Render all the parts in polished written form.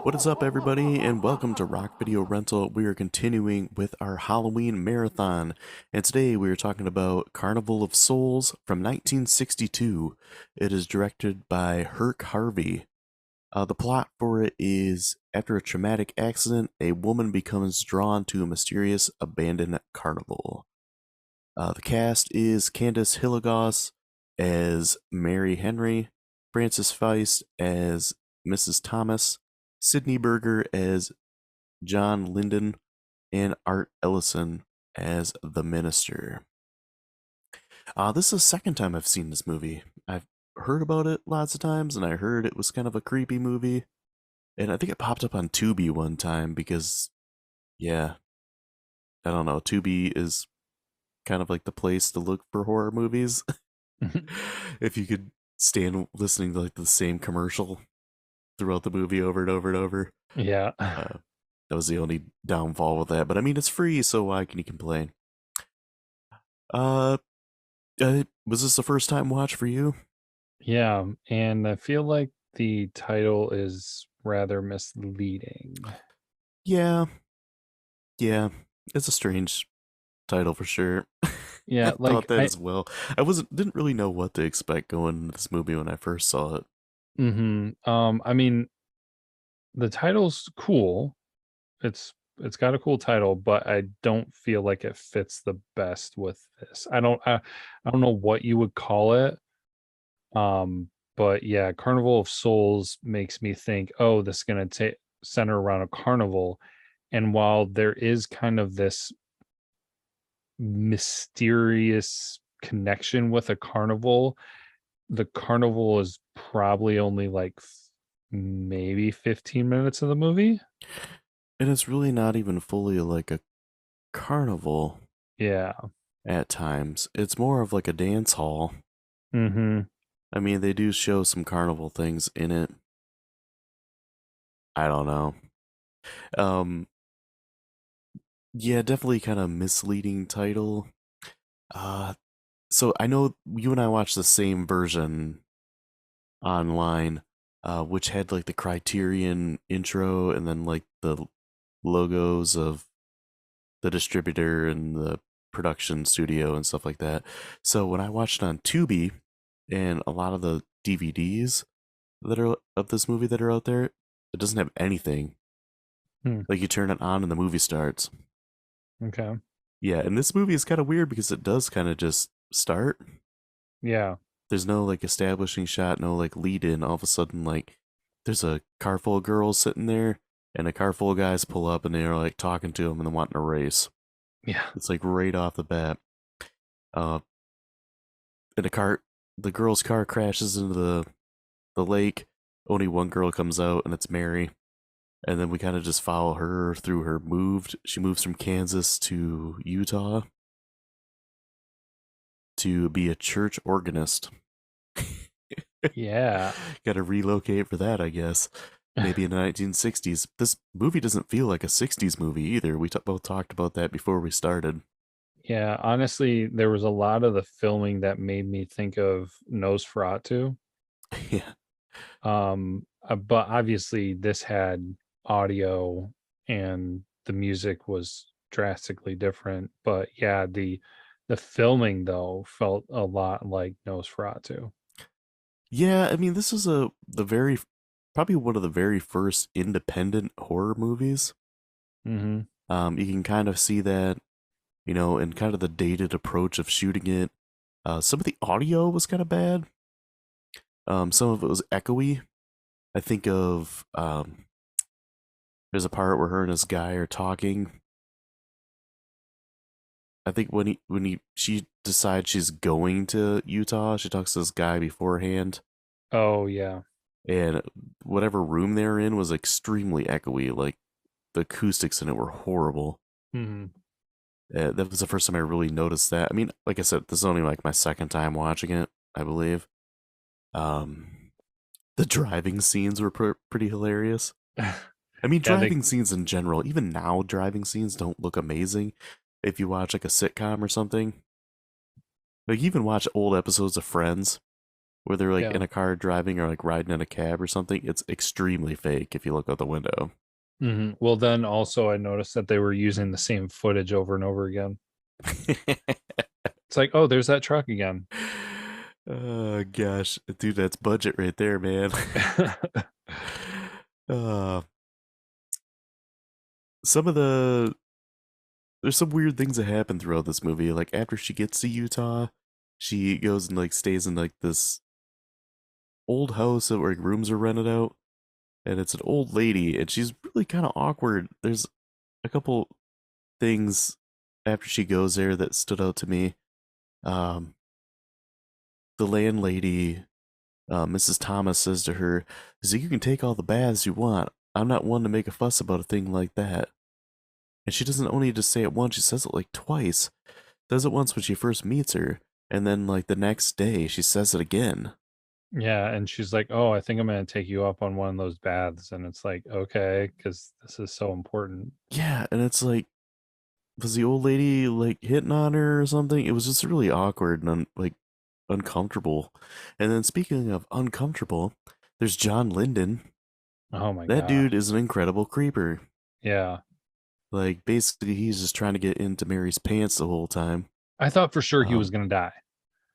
What is up, everybody, and welcome to Rock Video Rental. We are continuing with our Halloween marathon, and today we are talking about Carnival of Souls from 1962. It is directed by Herc Harvey. The plot for it is after a traumatic accident, a woman becomes drawn to a mysterious abandoned carnival. The cast is Candace Hilligoss as Mary Henry, Frances Feist as Mrs. Thomas, Sidney Berger as John Linden, and Art Ellison as the minister. This is the second time I've seen this movie. I've heard about it lots of times, and I heard it was kind of a creepy movie. And I think it popped up on Tubi one time because, yeah, I don't know, Tubi is kind of like the place to look for horror movies. If you could stand listening to like the same commercial throughout the movie over and over and over. Yeah. That was the only downfall with that. But I mean, it's free, so why can you complain? Uh, was this the first time watch for you? Yeah, and I feel like the title is rather misleading. Yeah, yeah. It's a strange title for sure. I Yeah, thought like that I as well. Didn't really know what to expect going into this movie when I first saw it. I mean, the title's cool. It's got a cool title, but I don't feel like it fits the best with this. I don't know what you would call it. But yeah, Carnival of Souls makes me think, oh, this is gonna take center around a carnival. And while there is kind of this mysterious connection with a carnival. The carnival is probably only like maybe 15 minutes of the movie. And it's really not even fully like a carnival Yeah. at times. It's more of like a dance hall. Mm-hmm. I mean, they do show some carnival things in it. I don't know. Um, yeah, definitely kind of misleading title. Uh, so I know you and I watched the same version online, which had like the Criterion intro and then like the logos of the distributor and the production studio and stuff like that. So when I watched it on Tubi and a lot of the DVDs that are of this movie that are out there, it doesn't have anything. Hmm. Like you turn it on and the movie starts. Okay. Yeah, and this movie is kind of weird because it does kind of just start. Yeah. There's no like establishing shot, no like lead in. All of a sudden, like there's a car full of girls sitting there, and a car full of guys pull up and they're like talking to them and then wanting to race. Yeah. It's like right off the bat. Uh, and the girl's car crashes into the lake. Only one girl comes out, and it's Mary. And then we kind of just follow her through her she moves from Kansas to Utah to be a church organist. Yeah. Got to relocate for that, I guess. Maybe in the 1960s. This movie doesn't feel like a 60s movie either. We both talked about that before we started. Yeah. Honestly, there was a lot of the filming that made me think of Nosferatu. Yeah. But obviously this had audio and the music was drastically different. But yeah, the filming though felt a lot like Nosferatu. Yeah, I mean, this is probably one of the very first independent horror movies. Mm-hmm. You can kind of see that, and kind of the dated approach of shooting it. Some of the audio was kind of bad. Some of it was echoey. I think of there's a part where her and this guy are talking. I think she decides she's going to Utah, she talks to this guy beforehand, Oh yeah. and whatever room they're in was extremely echoey. Like the acoustics in it were horrible. Mm-hmm. That was the first time I really noticed that. I mean, like I said, this is only like my second time watching it, I believe. Um, the driving scenes were pretty hilarious. I mean, Yeah, they driving scenes in general, even now, driving scenes don't look amazing. If you watch like a sitcom or something, like even watch old episodes of Friends, where they're like Yeah. in a car driving or like riding in a cab or something. It's extremely fake if you look out the window. Well, then also I noticed that they were using the same footage over and over again. It's like, oh, there's that truck again. Oh gosh, dude, that's budget right there, man. uh, some of the there's some weird things that happen throughout this movie. Like after she gets to Utah, she goes and like stays in like this old house that where like, rooms are rented out, and it's an old lady, and she's really kind of awkward. There's a couple things after she goes there that stood out to me. Um, the landlady, Mrs. Thomas, says to her, "So you can take all the baths you want. I'm not one to make a fuss about a thing like that." And she doesn't only just say it once; she says it like twice. Does it once when she first meets her, and then like the next day she says it again. Yeah, and she's like, "Oh, I think I'm gonna take you up on one of those baths," and it's like, okay, because this is so important. Yeah, and it's like, was the old lady like hitting on her or something? It was just really awkward and like uncomfortable. And then speaking of uncomfortable, there's John Lyndon. Oh my That gosh. dude is an incredible creeper. Yeah. Like basically, he's just trying to get into Mary's pants the whole time. I thought for sure he was Um, gonna die.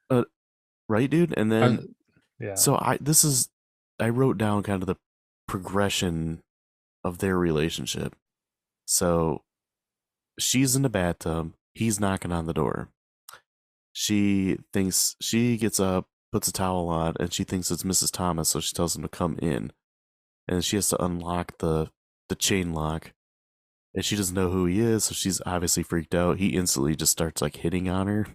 uh, right, dude. And I, then yeah. so I wrote down kind of the progression of their relationship. So she's in the bathtub. He's knocking on the door. She gets up, puts a towel on, and she thinks it's Mrs. Thomas, so she tells him to come in. And she has to unlock the chain lock. And she doesn't know who he is, so she's obviously freaked out. He instantly just starts like hitting on her.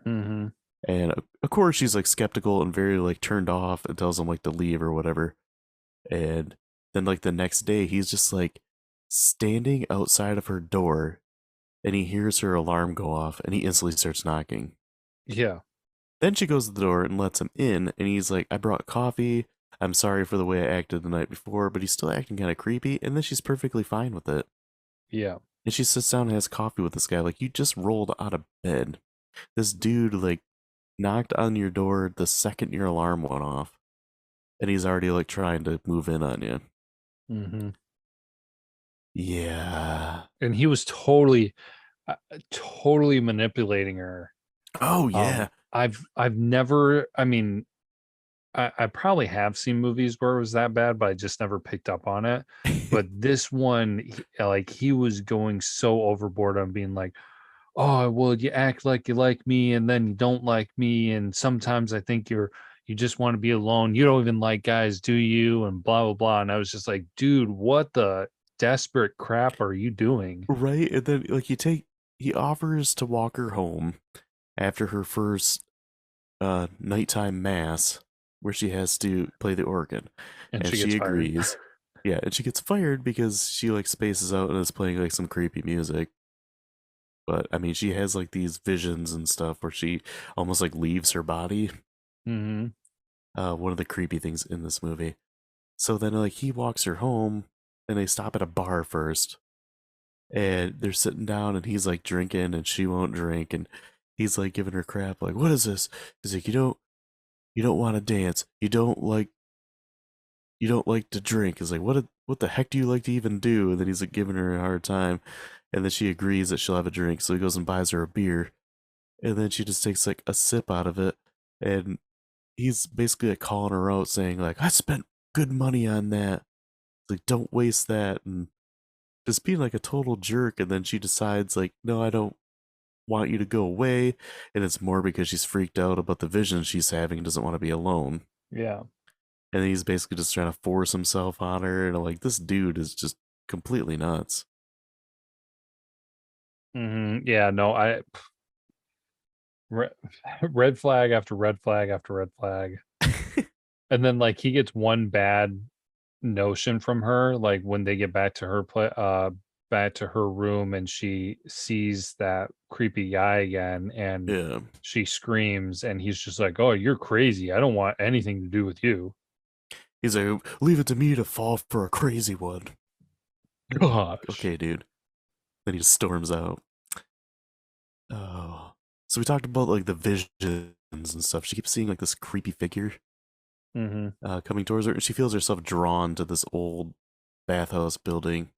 Mm-hmm. And of course she's like skeptical and very like turned off and tells him like to leave or whatever. And then like the next day he's just like standing outside of her door and he hears her alarm go off and he instantly starts knocking. Yeah. Then she goes to the door and lets him in, and he's like, I brought coffee. I'm sorry for the way I acted the night before, but he's still acting kind of creepy, and then she's perfectly fine with it. Yeah. And she sits down and has coffee with this guy. Like, you just rolled out of bed. This dude, like, knocked on your door the second your alarm went off, and he's already, like, trying to move in on you. Mm-hmm. Yeah. And he was totally manipulating her. Oh, yeah. I've never. I mean, I probably have seen movies where it was that bad, but I just never picked up on it. But this one, like he was going so overboard on being like, "Oh, well, you act like you like me, and then you don't like me, and sometimes I think you just want to be alone. You don't even like guys, do you?" And blah blah blah. And I was just like, "Dude, what the desperate crap are you doing?" Right? And then, like, he offers to walk her home after her first nighttime mass where she has to play the organ, And and she gets she fired. agrees. Yeah, and she gets fired because she like spaces out and is playing like some creepy music. But I mean, she has like these visions and stuff where she almost like leaves her body. Hmm. One of the creepy things in this movie. So then like he walks her home, and they stop at a bar first, and they're sitting down, and he's like drinking, and she won't drink, and he's like giving her crap, like, "What is this?" He's like, you don't want to dance. You don't like to drink." Is like, what the heck do you like to even do? And then he's like giving her a hard time, and then she agrees that she'll have a drink. So he goes and buys her a beer, and then she just takes like a sip out of it, and he's basically like calling her out, saying like, "I spent good money on that. Like, don't waste that," and just being like a total jerk. And then she decides like, "No, I don't want you to go away," and it's more because she's freaked out about the vision she's having and doesn't want to be alone. Yeah. And he's basically just trying to force himself on her, and like this dude is just completely nuts. Yeah. No. Red, red flag after red flag after red flag. And then like he gets one bad notion from her, like when they get back to her back to her room and she sees that creepy guy again and Yeah, she screams and he's just like, "Oh, you're crazy. I don't want anything to do with you." he's like, "Leave it to me to fall for a crazy one." Gosh. Okay, dude. Then he just storms out. Oh, so we talked about like the visions and stuff. She keeps seeing like this creepy figure. Mhm. coming towards her, and she feels herself drawn to this old bathhouse building,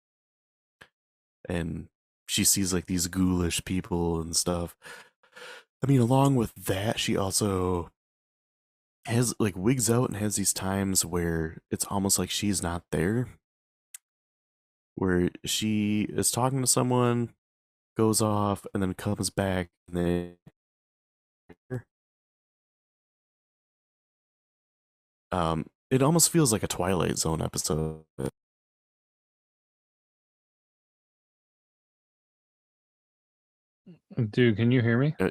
and she sees like these ghoulish people and stuff. I mean, along with that, she also has like wigs out and has these times where it's almost like she's not there, where she is talking to someone, goes off, and then comes back, and then it almost feels like a Twilight Zone episode. Dude, can you hear me? Uh,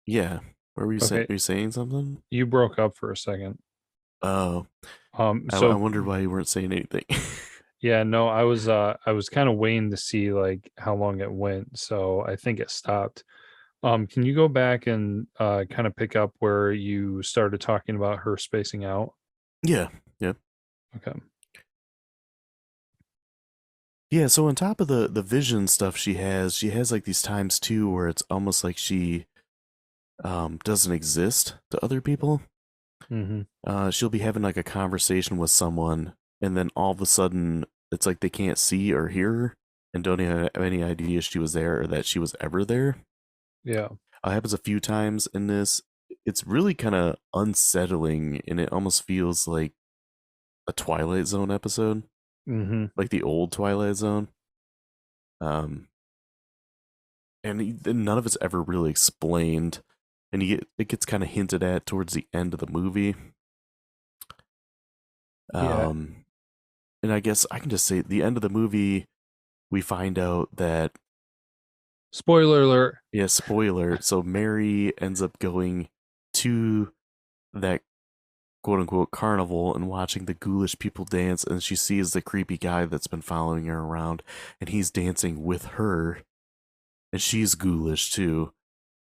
yeah, what were you saying? Okay, Are you saying something? you broke up for a second. Oh, I So wondered why you weren't saying anything. yeah, no, I was kind of waiting to see like how long it went, so I think it stopped. Can you go back and kind of pick up where you started talking about her spacing out? Yeah, yeah, Okay. yeah. So on top of the vision stuff she has like these times too where it's almost like she doesn't exist to other people. Mhm. She'll be having like a conversation with someone, and then all of a sudden it's like they can't see or hear her, and don't even have any idea she was there or that she was ever there. Yeah. It happens a few times in this. It's really kind of unsettling, and it almost feels like a Twilight Zone episode, Mhm. like the old Twilight Zone. Um, and none of it's ever really explained, and it gets kind of hinted at towards the end of the movie. Yeah. Um, and I guess I can just say at the end of the movie, we find out that, Spoiler alert. yeah, spoiler. So Mary ends up going to that quote unquote carnival and watching the ghoulish people dance, and she sees the creepy guy that's been following her around, and he's dancing with her, and she's ghoulish too.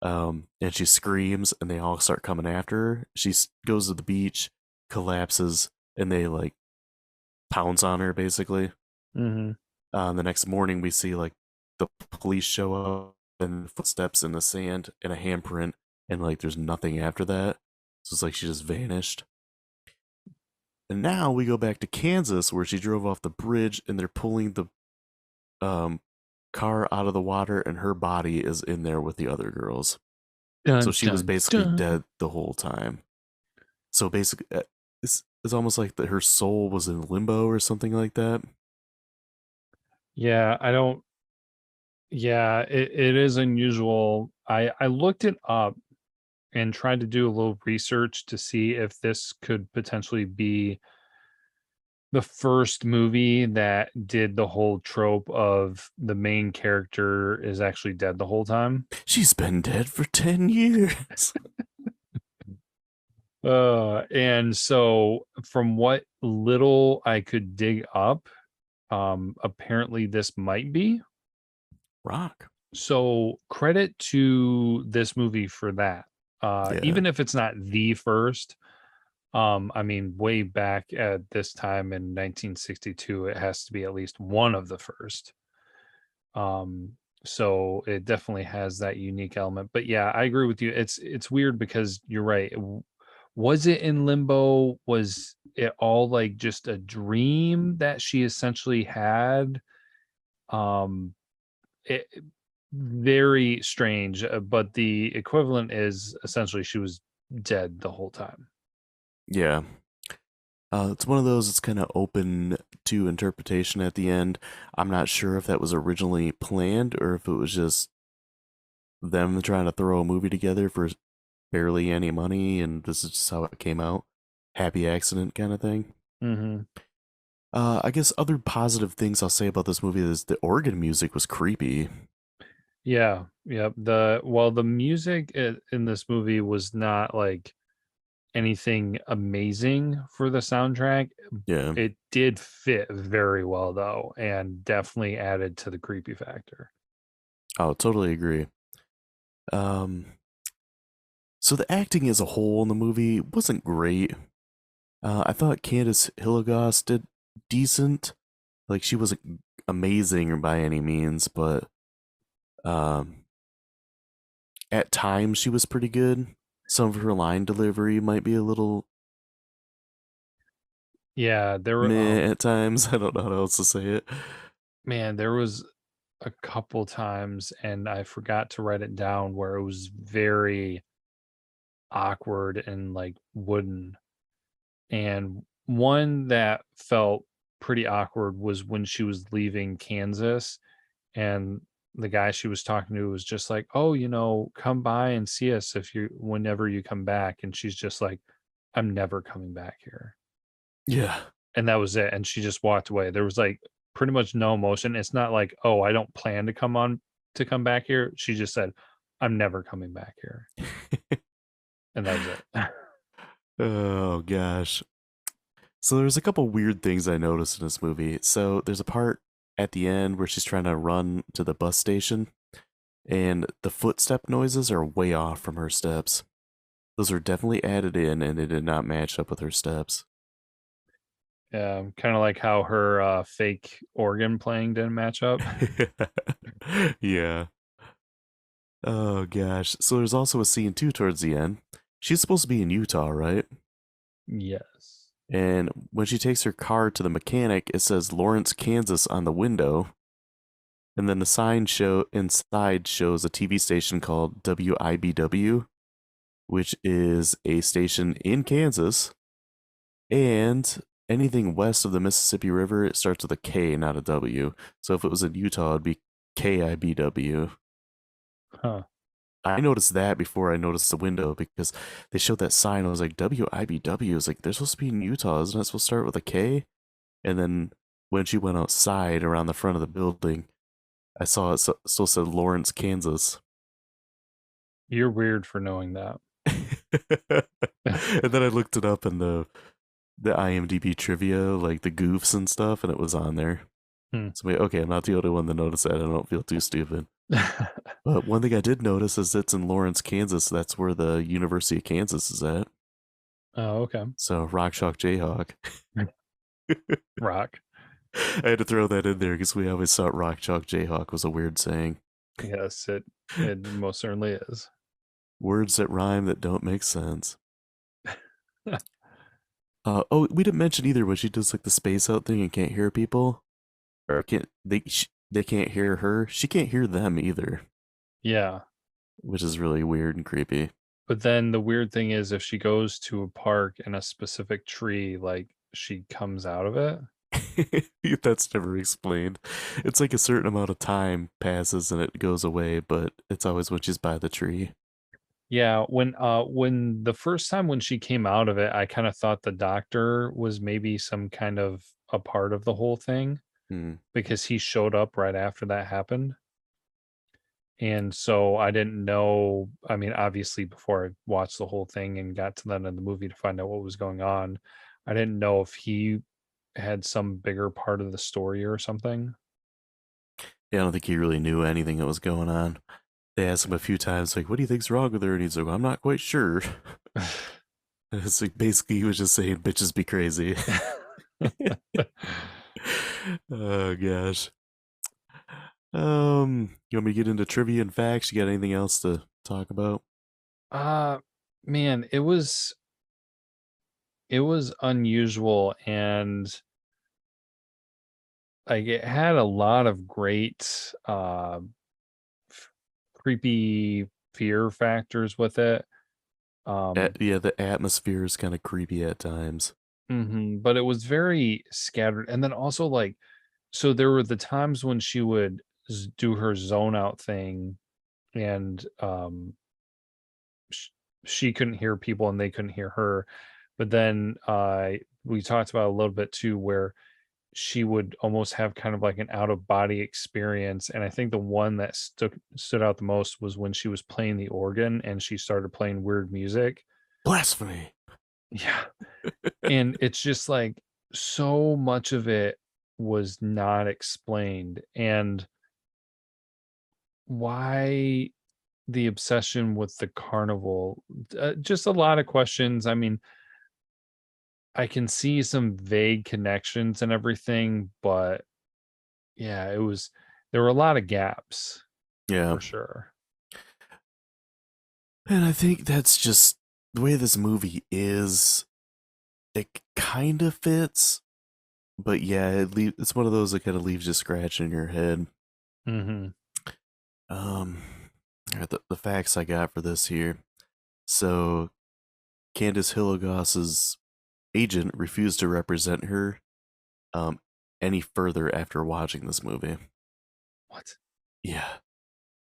And she screams, and they all start coming after her. She goes to the beach, collapses, and they like pounce on her basically. Mhm. The next morning, we see like the police show up and footsteps in the sand and a handprint, and like there's nothing after that. So it's like she just vanished. And now we go back to Kansas where she drove off the bridge and they're pulling the um, car out of the water, and her body is in there with the other girls. So Dun she was dun basically dun. dead the whole time. So basically, it's almost like that her soul was in limbo or something like that. Yeah, I don't yeah, it is unusual. I looked it up and tried to do a little research to see if this could potentially be the first movie that did the whole trope of the main character is actually dead the whole time. She's been dead for 10 years. And so from what little I could dig up, apparently this might be. Rock. So credit to this movie for that. Yeah. Even if it's not the first, I mean, way back at this time in 1962, it has to be at least one of the first. Um, so it definitely has that unique element. But yeah, I agree with you. It's weird because you're right. Was it in limbo? Was it all like just a dream that she essentially had? Um, it, very strange, but the equivalent is essentially she was dead the whole time. Yeah. It's one of those that's kind of open to interpretation at the end. I'm not sure if that was originally planned or if it was just them trying to throw a movie together for barely any money, and this is just how it came out. Happy accident kind of thing. Hmm. I guess other positive things I'll say about this movie is the organ music was creepy. Yeah, yeah. The music in this movie was not like anything amazing for the soundtrack. Yeah. It did fit very well though, and definitely added to the creepy factor. Oh, totally agree. Um, so the acting as a whole in the movie wasn't great. I thought Candice Hilligoss did decent. Like she wasn't amazing by any means, but um, at times she was pretty good. Some of her line delivery might be a little Yeah, there were Meh at times. I don't know how else to say it. man, there was a couple times and I forgot to write it down where it was very awkward and like wooden. And one that felt pretty awkward was when she was leaving Kansas and the guy she was talking to was just like, "Oh, come by and see us if you whenever you come back." And she's just like, "I'm never coming back here." Yeah. And that was it. And she just walked away. There was like pretty much no emotion. It's not like, "Oh, I don't plan to come back here." She just said, "I'm never coming back here." And that was it. Oh gosh. So there's a couple weird things I noticed in this movie. So there's a part at the end where she's trying to run to the bus station, and the footstep noises are way off from her steps. Those are definitely added in, and they did not match up with her steps. Yeah, kind of like how her fake organ playing didn't match up. Yeah. Oh gosh. So there's also a scene too towards the end. She's supposed to be in Utah, right? Yes. And when she takes her car to the mechanic, it says Lawrence, Kansas on the window. And then the sign show inside shows a TV station called WIBW, which is a station in Kansas. And anything west of the Mississippi River, it starts with a K, not a W. So if it was in Utah, it'd be KIBW. Huh. I noticed that before I noticed the window because they showed that sign. I was like, WIBW. I was like, they're supposed to be in Utah. Isn't it supposed to start with a K? And then when she went outside around the front of the building, I saw it still said Lawrence, Kansas. You're weird for knowing that. And then I looked it up in the IMDb trivia, like the goofs and stuff, and it was on there. Hmm. So okay, I'm not the only one to notice that. I don't feel too stupid. But one thing I did notice is it's in Lawrence, Kansas. That's where the University of Kansas is at. Oh, okay. So Rock Chalk Jayhawk. Rock. I had to throw that in there because we always thought Rock Chalk Jayhawk was a weird saying. Yes, it most certainly is. Words that rhyme that don't make sense. Oh, we didn't mention either when she does like the space out thing and can't hear people, or can't they can't hear her. She can't hear them either, Yeah. which is really weird and creepy. But then the weird thing is if she goes to a park in a specific tree, like she comes out of it. That's never explained. It's like a certain amount of time passes and it goes away, but it's always when she's by the tree. Yeah, when the first time when she came out of it, I kind of thought the doctor was maybe some kind of a part of the whole thing Hmm. because he showed up right after that happened. And so I didn't know, I mean, obviously before I watched the whole thing and got to the end of the movie to find out what was going on, I didn't know if he had some bigger part of the story or something. Yeah, I don't think he really knew anything that was going on. They asked him a few times, like, "What do you think's wrong with her?" And he's like, "I'm not quite sure." It's like basically he was just saying, "Bitches be crazy." Oh gosh. You want me to get into trivia and facts? You got anything else to talk about? uh Man, it was unusual and like it had a lot of great f- creepy fear factors with it. Yeah, the atmosphere is kind of creepy at times. But it was very scattered. And then also like so there were the times when she would do her zone out thing and sh- she couldn't hear people and they couldn't hear her. But then we talked about a little bit too where she would almost have kind of like an out of body experience. And I think the one that stood out the most was when she was playing the organ and she started playing weird music. Blasphemy. Yeah. And it's just like so much of it was not explained. And why the obsession with the carnival? Just a lot of questions. I mean, I can see some vague connections and everything, but yeah, there were a lot of gaps Yeah. for sure. And I think that's just the way this movie is. it kind of fits, but yeah, it's one of those that kind of leaves you scratching your head. Mhm. Um, the facts I got for this here. So Candace Hillegas's agent refused to represent her um any further after watching this movie. What? Yeah.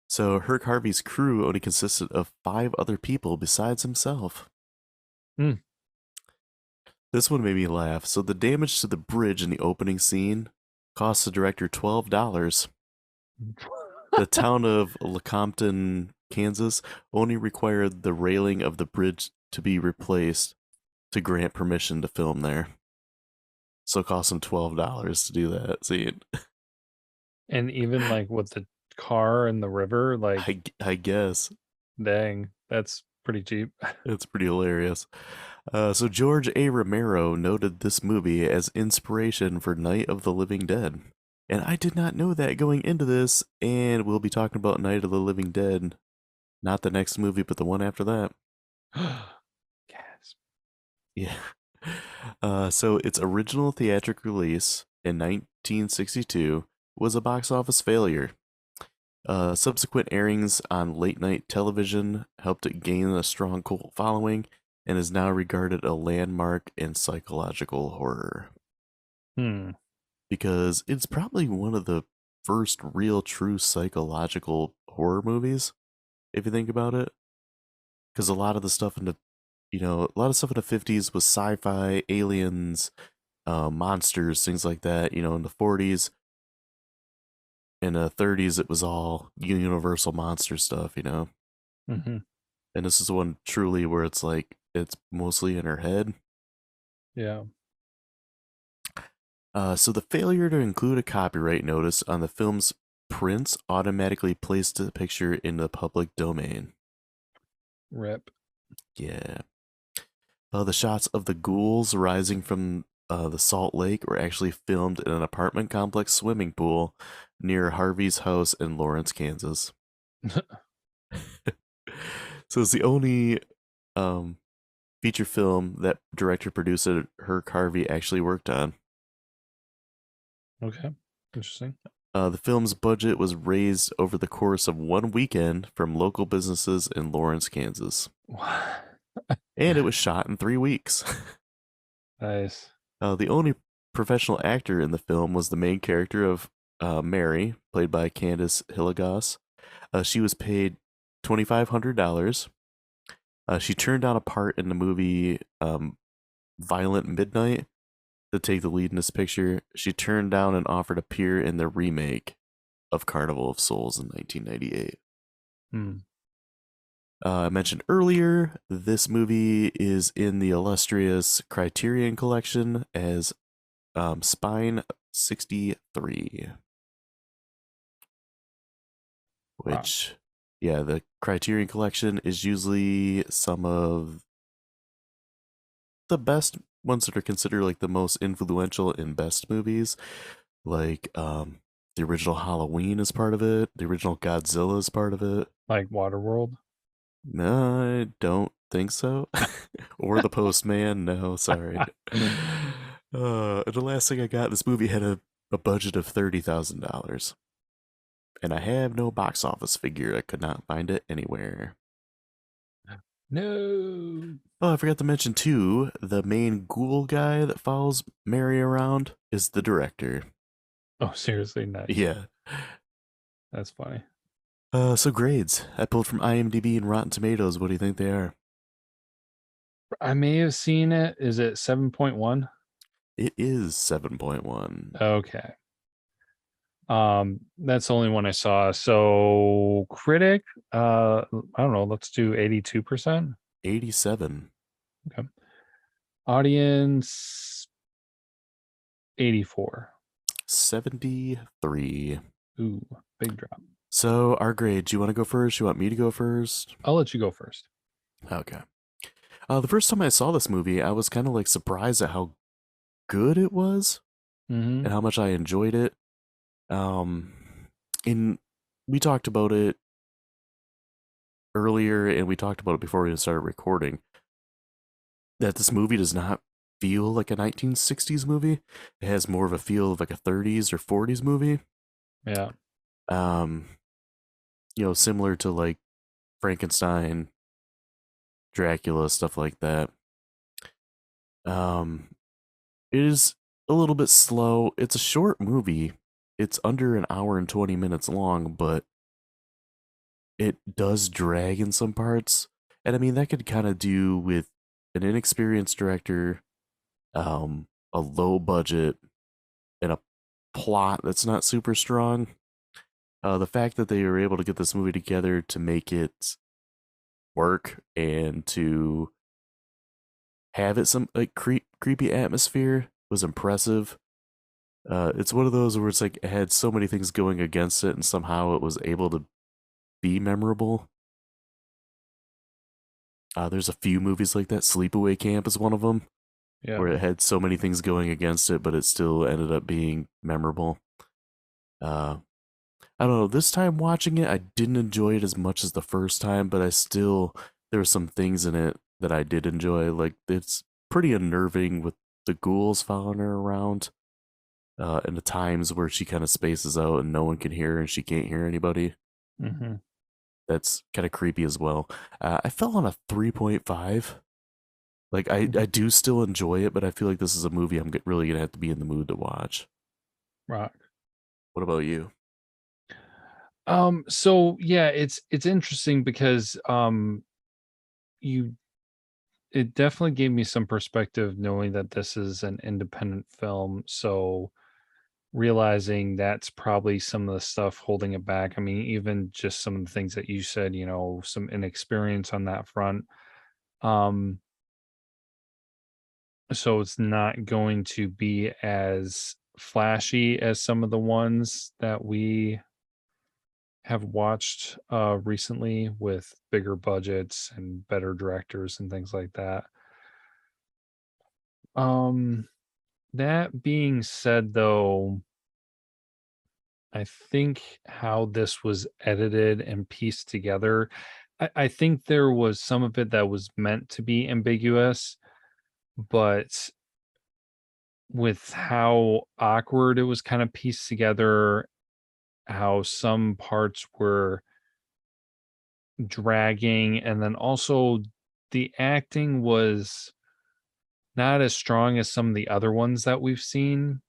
So Herc Harvey's crew only consisted of 5 other people besides himself. Mm. This one made me laugh. So the damage to the bridge in the opening scene cost the director $12. The town of Lecompton, Kansas, only required the railing of the bridge to be replaced to grant permission to film there. So it cost him $12 to do that scene. And even, like, with the car in the river, like, I guess dang, that's pretty cheap. it's pretty hilarious. So George A. Romero noted this movie as inspiration for Night of the Living Dead. And I did not know that going into this, and we'll be talking about Night of the Living Dead. Not the next movie, but the one after that. Gasp. Yeah. So its original theatrical release in 1962 was a box office failure. Subsequent airings on late night television helped it gain a strong cult following and is now regarded a landmark in psychological horror. Hmm. Because it's probably one of the first real true psychological horror movies, if you think about it. Because a lot of the stuff in the a lot of stuff in the 50s was sci-fi, aliens, monsters, things like that. In the 40s and the 30s, it was all universal monster stuff. Mhm. And this is one truly where it's like it's mostly in her head. Yeah. So the failure to include a copyright notice on the film's prints automatically placed the picture in the public domain. Rip. Yeah. The shots of the ghouls rising from the Salt Lake were actually filmed in an apartment complex swimming pool near Harvey's house in Lawrence, Kansas. So it's the only um, feature film that director producer Herc Harvey actually worked on. Okay. Interesting. The film's budget was raised over the course of one weekend from local businesses in Lawrence, Kansas. And it was shot in 3 weeks. Nice. The only professional actor in the film was the main character of Mary, played by Candace Hillegas. She was paid $2,500. She turned down a part in the movie Violent Midnight to take the lead in this picture. She turned down an offer to appear in the remake of Carnival of Souls in 1998. Hmm. I mentioned earlier, this movie is in the illustrious Criterion Collection as Spine 63, Wow. which, yeah, the Criterion Collection is usually some of the best ones that are considered like the most influential and best movies. Like, the original Halloween is part of it, the original Godzilla is part of it. Like Waterworld? No, I don't think so. Or The Postman. No, sorry. And the last thing I got, this movie had a budget of $30,000. And I have no box office figure. I could not find it anywhere. No. Oh, I forgot to mention too, the main ghoul guy that follows Mary around is the director. Oh, seriously? Nice. Yeah. That's funny. So grades. I pulled from IMDb and Rotten Tomatoes. What do you think they are? I may have seen it. Is it 7.1? It is 7.1. Okay. That's the only one I saw. So critic, I don't know, let's do 82%. 87. Okay. Audience 84. 73. Ooh, big drop. So our grades. You want to go first? You want me to go first? I'll let you go first. Okay. The first time I saw this movie, I was kind of like surprised at how good it was Mm-hmm. and how much I enjoyed it. Um, in we talked about it earlier, and we talked about it before we even started recording. That this movie does not feel like a 1960s movie. It has more of a feel of like a 30s or 40s movie. Yeah. Um, similar to like Frankenstein, Dracula, stuff like that. Um, it is a little bit slow. It's a short movie. It's under an hour and 20 minutes long, but it does drag in some parts. And I mean, that could kind of do with an inexperienced director, a low budget, and a plot that's not super strong. The fact that they were able to get this movie together to make it work and to have it some like creepy atmosphere was impressive. It's one of those where it's like it had so many things going against it, and somehow it was able to be memorable. There's a few movies like that. Sleepaway Camp is one of them, Yeah. where it had so many things going against it, but it still ended up being memorable. Uh, I don't know. This time watching it, I didn't enjoy it as much as the first time, but I still there were some things in it that I did enjoy. Like it's pretty unnerving with the ghouls following her around, and the times where she kind of spaces out and no one can hear her and she can't hear anybody. Hmm. That's kind of creepy as well. I fell on a 3.5. Like I do still enjoy it, but I feel like this is a movie I'm really gonna have to be in the mood to watch. Right. What about you? So yeah, it's interesting because you it definitely gave me some perspective knowing that this is an independent film. So realizing that's probably some of the stuff holding it back. I mean, even just some of the things that you said, some inexperience on that front. Um, so it's not going to be as flashy as some of the ones that we have watched recently with bigger budgets and better directors and things like that. Um, that being said, though, I think how this was edited and pieced together, I think there was some of it that was meant to be ambiguous, but with how awkward it was kind of pieced together, how some parts were dragging, and then also the acting was not as strong as some of the other ones that we've seen.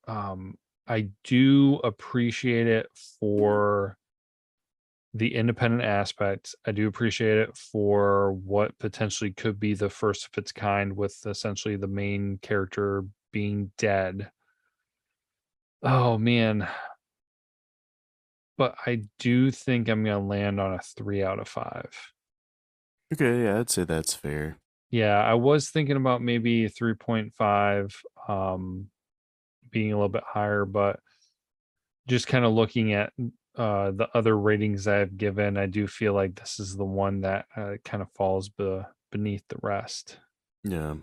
Um, I do appreciate it for the independent aspect. I do appreciate it for what potentially could be the first of its kind with essentially the main character being dead. Oh man, but I do think I'm going to land on a 3 out of 5. Okay, yeah, I'd say that's fair. Yeah, I was thinking about maybe 3.5 being a little bit higher, but just kind of looking at the other ratings I've given, I do feel like this is the one that kind of falls beneath the rest. Yeah.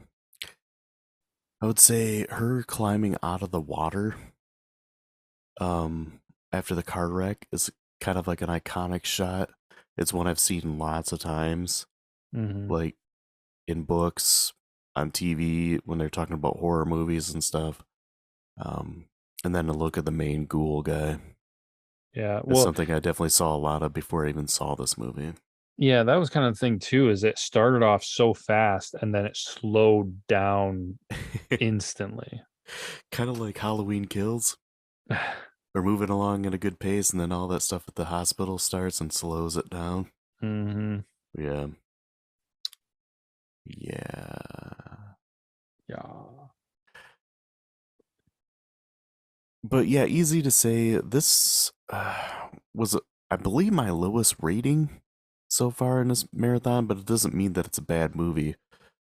I would say her climbing out of the water um after the car wreck is kind of like an iconic shot. It's one I've seen lots of times, Hmm. like in books, on TV when they're talking about horror movies and stuff. Um and then a look at the main ghoul guy. Yeah, It's well, something I definitely saw a lot of before I even saw this movie. yeah, that was kind of the thing too. Is it started off so fast and then it slowed down instantly. Kind of like Halloween Kills. We're moving along at a good pace, and then all that stuff at the hospital starts and slows it down. Hmm. Yeah. Yeah. Yeah. But yeah, easy to say. This was, I believe, my lowest rating so far in this marathon, but it doesn't mean that it's a bad movie.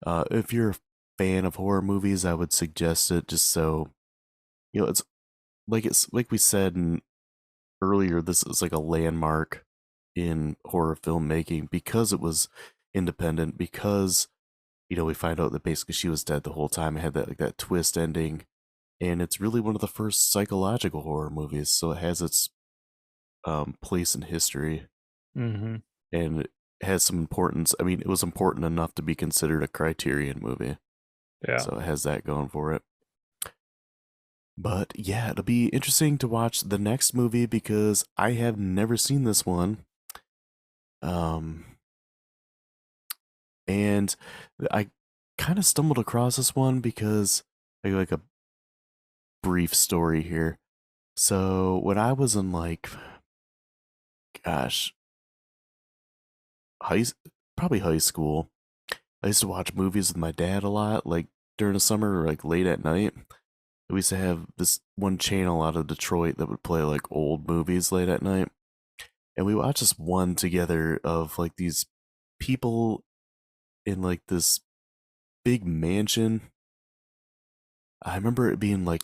If you're a fan of horror movies, I would suggest it just so, it's like we said earlier, this is like a landmark in horror filmmaking because it was independent, because we find out that basically she was dead the whole time. It had that twist ending, and it's really one of the first psychological horror movies, so it has its place in history, Hmm. and it has some importance. I mean, it was important enough to be considered a Criterion movie. Yeah. So it has that going for it. But yeah, it'll be interesting to watch the next movie because I have never seen this one. Um, and I kind of stumbled across this one because like a brief story here. So when I was in like, gosh, high, probably high school, I used to watch movies with my dad a lot, like during the summer or like late at night. We used to have this one channel out of Detroit that would play like old movies late at night. And we watched this one together of like these people in like this big mansion. I remember it being like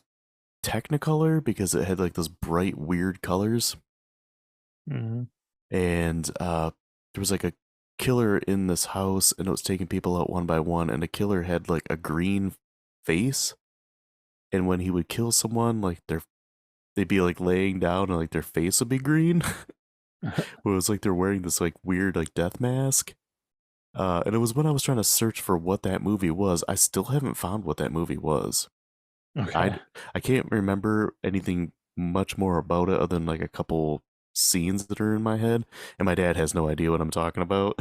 Technicolor because it had like those bright, weird colors. Hmm. And there was like a killer in this house and it was taking people out one by one. And the killer had like a green face. And when he would kill someone, like they'd be like laying down and like their face would be green. It was like they're wearing this like weird like death mask. And it was when I was trying to search for what that movie was. I still haven't found what that movie was. I Okay. I can't remember anything much more about it other than like a couple scenes that are in my head, and my dad has no idea what I'm talking about.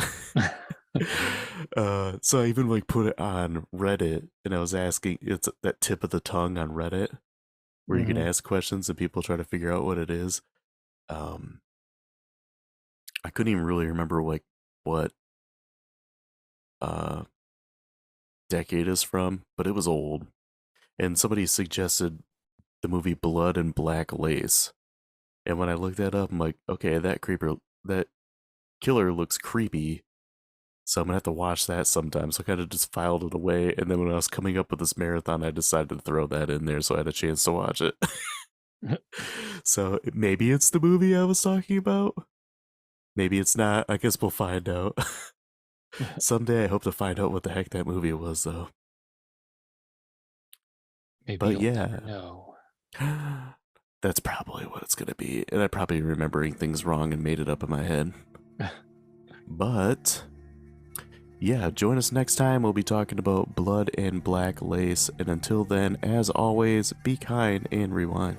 So I even like put it on Reddit, and I was asking. It's that tip of the tongue on Reddit where you can Hmm. ask questions and people try to figure out what it is. Um, I couldn't even really remember like what uh decade is from, but it was old. And somebody suggested the movie Blood and Black Lace. And when I looked that up, I'm like, okay, that killer looks creepy. So I'm gonna have to watch that sometime. So I kind of just filed it away. And then when I was coming up with this marathon, I decided to throw that in there so I had a chance to watch it. So maybe it's the movie I was talking about. Maybe it's not. I guess we'll find out. Someday I hope to find out what the heck that movie was, though. Maybe But you'll never yeah, know. that's probably what it's gonna be. And I probably remembering things wrong and made it up in my head. But yeah, join us next time. We'll be talking about Blood and Black Lace. And until then, as always, be kind and rewind.